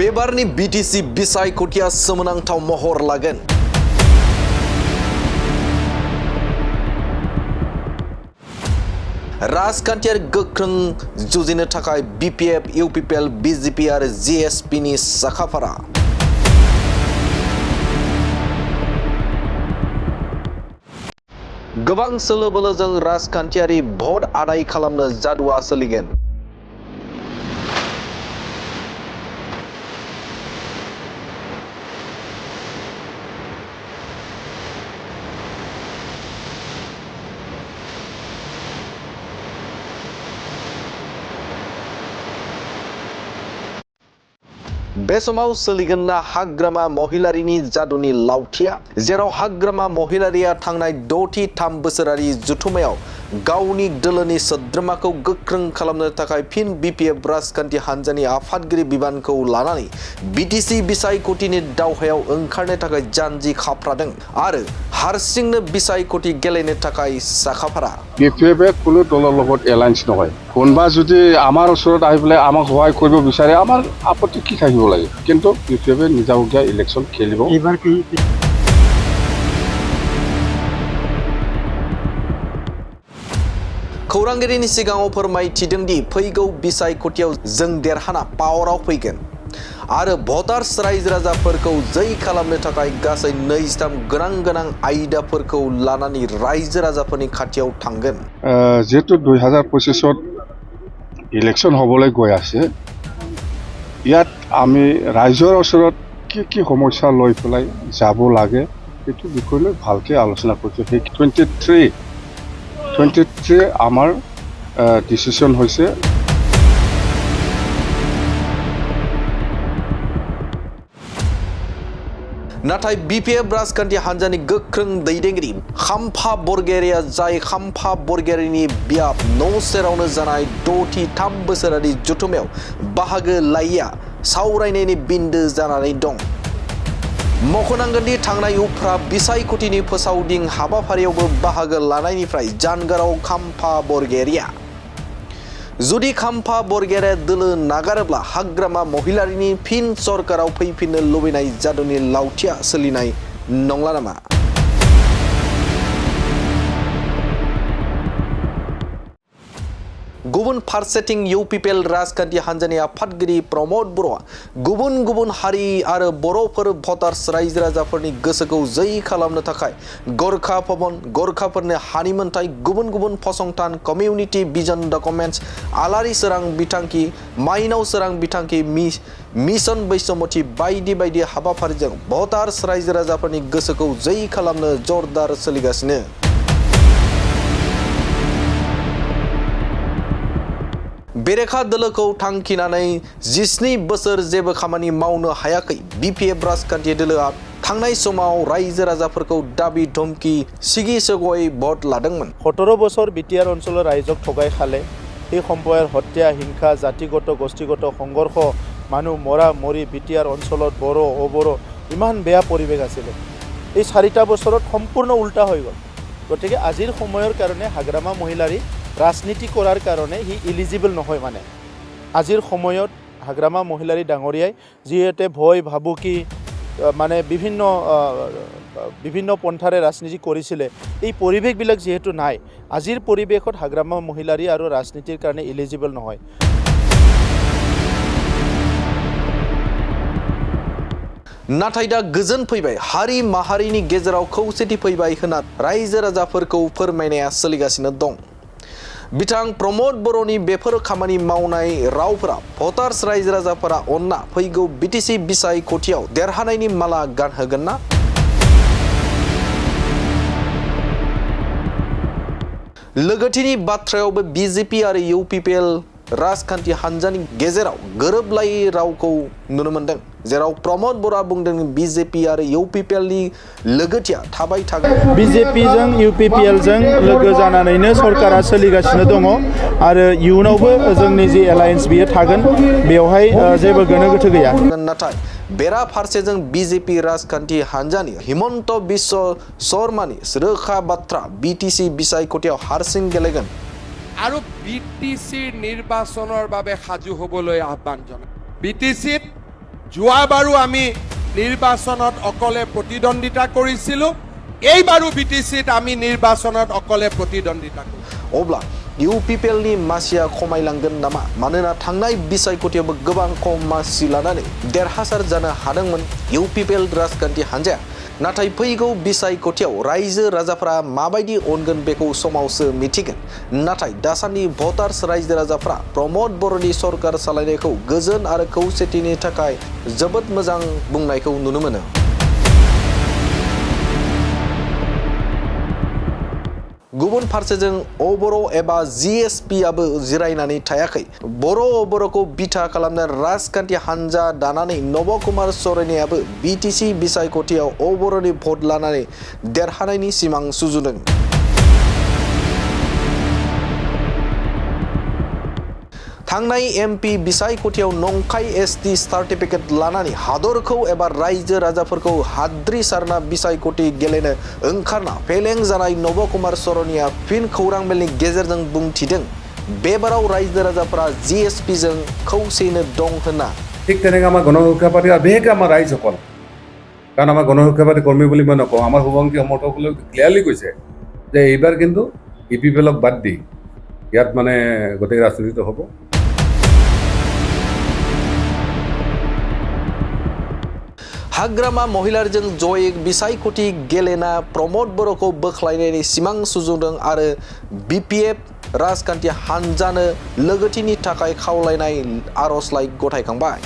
बेबारनि BTC बिसायख'थिया सोमोनांथाव महर लागोन। राजखान्थियारि गोख्रों जुजिनो थाखाय बिपिएफ, इउपिपिएल, बिजेपि आरो जिएसपिनि साखाफारा। गोबां सोलो बोलोजों राजखान्थियारि भट आदाय खालामनो जादुआ सोलिगोन। बे समाव सोलिगोन ना हाग्रामा महिलारिनि जादुनि लावथिया, जेराव हाग्रामा महिलारिया थांनाय 63 बोसोरारि जुथुमायाव गावनि दोलोनि सोद्रोमाखौ गोख्रों खालामनो थाखाय फिन बिपिएफ राजखान्थि हान्जानि आफादगिरि बिबानखौ लानानै बिटिसि बिसायख'थिनि दावहायाव ओंखारनो थाखाय जानजि खाफ्रादों आरो हारसिंनो बिसायख'थि गेलेनो थाखाय साखाफारा। বিপিএফে কোনো দলৰ লগত এলায়েন্স নহয়। কোনোবা যদি আমাৰ ওচৰত আহি পেলাই আমাক সহায় কৰিব বিচাৰে, আমাৰ আপত্তি কি থাকিব লাগে, কিন্তু বিপিএফে নিজাববীয়া ইলেকশ্যন খেলিব। এইবাৰ কি खौरांगिरिनि सिगाङाव फोरमायथिदों दि फैगौ बिसायख'थियाव जों देरहाना पावाराव फैगोन आरो भटार्स रायजो राजाफोरखौ जै खालामनो थाखाय गासै 23 गोनां आयदाफोरखौ लानानै रायजो राजाफोरनि खाथियाव थांगोन। যেহেতু 2025 ইলেকশ্যন হ'বলৈ গৈ আছে, ইয়াত আমি ৰাইজৰ ওচৰত কি সমস্যা লৈ পেলাই যাব লাগে সেইটো বিষয় লৈ ভালকৈ আলোচনা কৰিছোঁ। সেই 23 আমাৰ ডিচিশ্যন হৈছে। नाथाय बिपिएफ राजखान्थि हान्जानि गोख्रों दैदेनगिरि खाम्फा बरगयारिया जाय खाम्फा बरगयारिनि बियाब न' सेरावनो जानाय 63 बोसोरारि जुथुमायाव बाहागो लायैया सावरायनायनि बिन्दो जानानै दं। मख'नांगोन दि थांनाय उफ्रा बिसायख'थिनि फोसावदिं हाबाफारियावबो बाहागो लानायनिफ्राय जानगाराव खाम्फा बरगयारिया। जुदि खाम्फा बरगयारिया दोलो नागारोब्ला हाग्रामा महिलारिनि फिन सरकाराव फैफिननो लुबैनाय जादुनि लावथिया सोलिनाय नंला नामा? गुबुन फारसेथिं इउपिपिएल राजखान्थि हान्जानि आफादगिरि प्रमद बर'आ गुबुन हारि आरो बर'फोर भटार्स रायजो राजाफोरनि गोसोखौ जै खालामनो थाखाय गोरखा भवन, गोरखाफोरनो हानि मोनथाय, गुबुन फसंथान, कमिउनिटि भिजन डकुमेन्ट्स, आलारि सोरां बिथांखि, माइनाव सोरां बिथांखि, मिशन बैसोमुथि बायदि हाबाफारिजों भटार्स रायजो राजाफोरनि गोसोखौ जै खालामनो जरदार सोलिगासिनो। बेरेखा दोलोखौ थांखिनानै 17 बोसोर जेबो खामानि मावनो हायाखै बिपिएफ राजखान्थि दोलोआ थांनाय समाव रायजो राजाफोरखौ दाबि धमकी सिगि सगै भट लादोंमोन। 17 বছৰ বিটিআৰ অঞ্চলৰ ৰাইজক ঠগাই খালে। এই সম্প্ৰদায়ৰ হত্যা, হিংসা, জাতিগত গোষ্ঠীগত সংঘৰ্ষ, মানুহ মৰি বিটিআৰ অঞ্চলত বড়ো অবড়ো ইমান বেয়া পৰিৱেশ আছিলে। এই 4টা বছৰত সম্পূৰ্ণ উল্টা হৈ গ'ল। গতিকে আজিৰ সময়ৰ কাৰণে হাগ্ৰামা মহিলাৰী ৰাজনীতি কৰাৰ কাৰণে হি ইলিজিবল নহয়। মানে আজিৰ সময়ত হাগ্ৰামা মহিলাৰী ডাঙৰীয়াই যিহেতু ভয় ভাবুকি মানে বিভিন্ন পন্থাৰে ৰাজনীতি কৰিছিলে, এই পৰিৱেশবিলাক যিহেতু নাই, আজিৰ পৰিৱেশত হাগ্ৰামা মহিলাৰী আৰু ৰাজনীতিৰ কাৰণে ইলিজিবল নহয়। नाथाय दा गोजोन फैबाय, हारि माहारिनि गेजेराव खौसेथि फैबाय होनना रायजो राजाफोरखौ फोरमायनाया सोलिगासिनो दं। बिथां प्रमद बर'नि बेफोर खामानि मावनाय रावफोरा भटार्स रायजो राजाफोरा अन्ना फैगौ बिटिसि बिसायख'थियाव देरहानायनि माला गानहोगोन ना? लोगोथिनि बाथ्रायावबो बिजेपि आरो इउपिपिएल राजखान्थि हान्जानि गेजेराव गोरोबलायै रावखौ नुनो मोनदों, जेराव प्रमद बर'आ बुंदों बिजेपि आरो इउपिपिएलनि लोगोथिया थाबाय थागोन। बिजेपिजों इउपिपिएलजों लोगो जानानैनो सरकारा सोलिगासिनो दङ आरो इयुनावबो जोंनि जि एलायन्स बियो थागोन, बेवहाय जेबो गोनो गोथो गैया। नाथाय बेराफारसेजों बिजेपि राजखान्थि हान्जानि हिमन्त बिश्व शर्मानि रोखा बाथ्रा बिटिसि बिसायख'थियाव हारसिं गेलेगोन আৰু বিটিচিৰ নিৰ্বাচনৰ বাবে সাজু হ'বলৈ আহ্বান জনায়। বিটিচিত যোৱাবাৰো আমি নিৰ্বাচনত অকলে প্ৰতিদ্বন্দ্বিতা কৰিছিলোঁ এইবাৰো BTCত আমি নিৰ্বাচনত অকলে প্ৰতিদ্বন্দ্বিতা কৰিছোঁ अब्ला UPPLनि मासिया खमायलांगोन नामा मानोना थांनाय बिसायख'थियावबो गोबां खम मासि लानानै देरहासार जानो हादोंमोन UPPL राजखान्थि हान्जाया नाथाय फैगौ बिसायख'थियाव रायजो राजाफ्रा माबायदि अनगोन बेखौ समावसो मिथिगोन नाथाय दासान्दि भटार्स रायजो राजाफ्रा प्रमद बर'नि सरकार सालायनायखौ गोजोन आरो खौसेथिनि थाखाय जोबोद मोजां बुंनायखौ नुनो मोनो गुबुन फारसेजों अबर' एबा GSP आबो जिरायनानै थायाखै बर' अबर'खौ बिथा खालामना राजखान्थि हान्जा दानानै नब कुमार सरेनियाबो BTC बिसायख'थियाव अबर'नि भट लानानै देरहानायनि सिमां सुजुदों थांनाय MP बिसायख'थियाव नंखाय ST सार्टिफिकेट लानानै हादरखौ एबा रायजो राजाफोरखौ हाद्रि सारना बिसायख'थि गेलेनो ओंखारना फेलें जानाय नब कुमार सरेनिया फिन खौरां मेलनि गेजेरजों बुंथिदों बेबाराव रायजो राजाफोरा GSP जों खौसेयैनो दं होनना ঠিক তেনেকৈ আমাৰ গণসুৰক্ষা পাৰ্টি আৰু বিশেষকৈ আমাৰ ৰাইজসকল কাৰণ আমাৰ গণসুৰক্ষা পাৰ্টি কৰ্মী বুলি মই নকওঁ আমাৰ শুভাংশী সমৰ্থকসকলে ক্লিয়াৰলি কৈছে যে এইবাৰ কিন্তু UPPLক বাদ দি ইয়াত মানে গোটেই ৰাজনীতিটো হ'ব हाग्रामा महिलारजों जयै बिसायख'थि गेलेना प्रमद बर'खौ बोख्लायनायनि सिमां सुजुदों आरो BPF राजखान्थि हान्जानो लोगोथिनि थाखाय खावलायनाय आर'जलाइ गथायखांबाय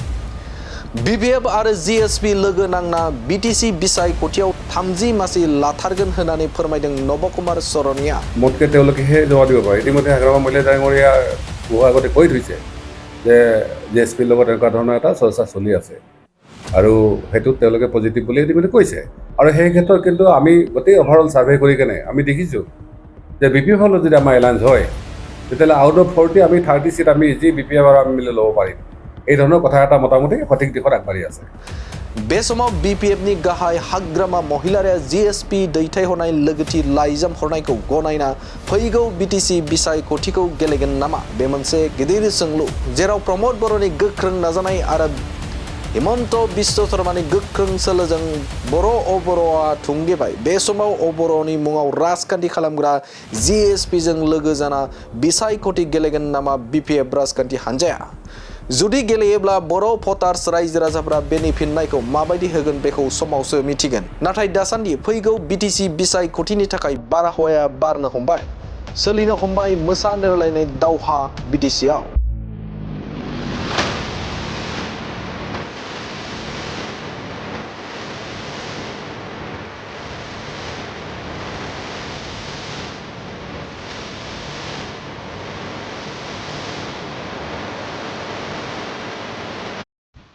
BPF आरो GSP लोगो नांना BTC बिसायख'थियाव 30 मासि लाथारगोन होननानै फोरमायदों नब कुमार सरेनिया মোতকৈ তেওঁলোকেহে জবাব দিব পাৰে ইতিমধ্যে হাগ্ৰামা মহিলা ডাঙৰীয়া বহু আগতে কৈ থৈছে যে GSPৰ লগত এনেকুৱা ধৰণৰ এটা চৰ্চা চলি আছে আৰু হেতুত তেওঁলোকে পজিটিভ বুলি ইতিমধ্যে কৈছে আৰু সেই ক্ষেত্ৰত কিন্তু আমি গোটেই ওভাৰঅল সাৰ্ভে কৰি কেনে আমি দেখিছোঁ যে BPF হলত যদি আমাৰ এলায়েন্স হয় তেতিয়াহ'লে আউট অফ 40 আমি 30 সিট আমি ইজি BPF আৰু আমি মিলি ল'ব পাৰিম এই ধৰণৰ কথা এটা মোটামুটি সঠিক দিশত আগবাঢ়ি আছে बे समाव BPFनि गाहाय हाग्रामा महिलाया GSP दैथायहरनाय लोगोथि लाइजाम हरनायखौ गनायना फैगौ BTC बिसायख'थिखौ गेलेगोन नामा बे मोनसे गिदिर सोंलु जेराव प्रमद बर'नि गोख्रों नाजानाय आरो हिमन्त बिश्व शर्मानि गोख्रों सोलोजों बर' अबर'आ थुंगेबाय बे समाव अबर'नि मुङाव राजखान्थि खालामग्रा GSP जों लोगो जाना बिसायख'थि गेलेगोन नामा BPF राजखान्थि हान्जाया जुदि गेलेयोब्ला बर' भटार्स रायजो राजाफ्रा बेनि फिननायखौ माबायदि होगोन बेखौ समावसो मिथिगोन नाथाय दासान्दि फैगौ BTC बिसायख'थिनि थाखाय बारहावाया बारनो हमबाय सोलिनो हमबाय मोसा नेरलायनाय दावहा BTCआव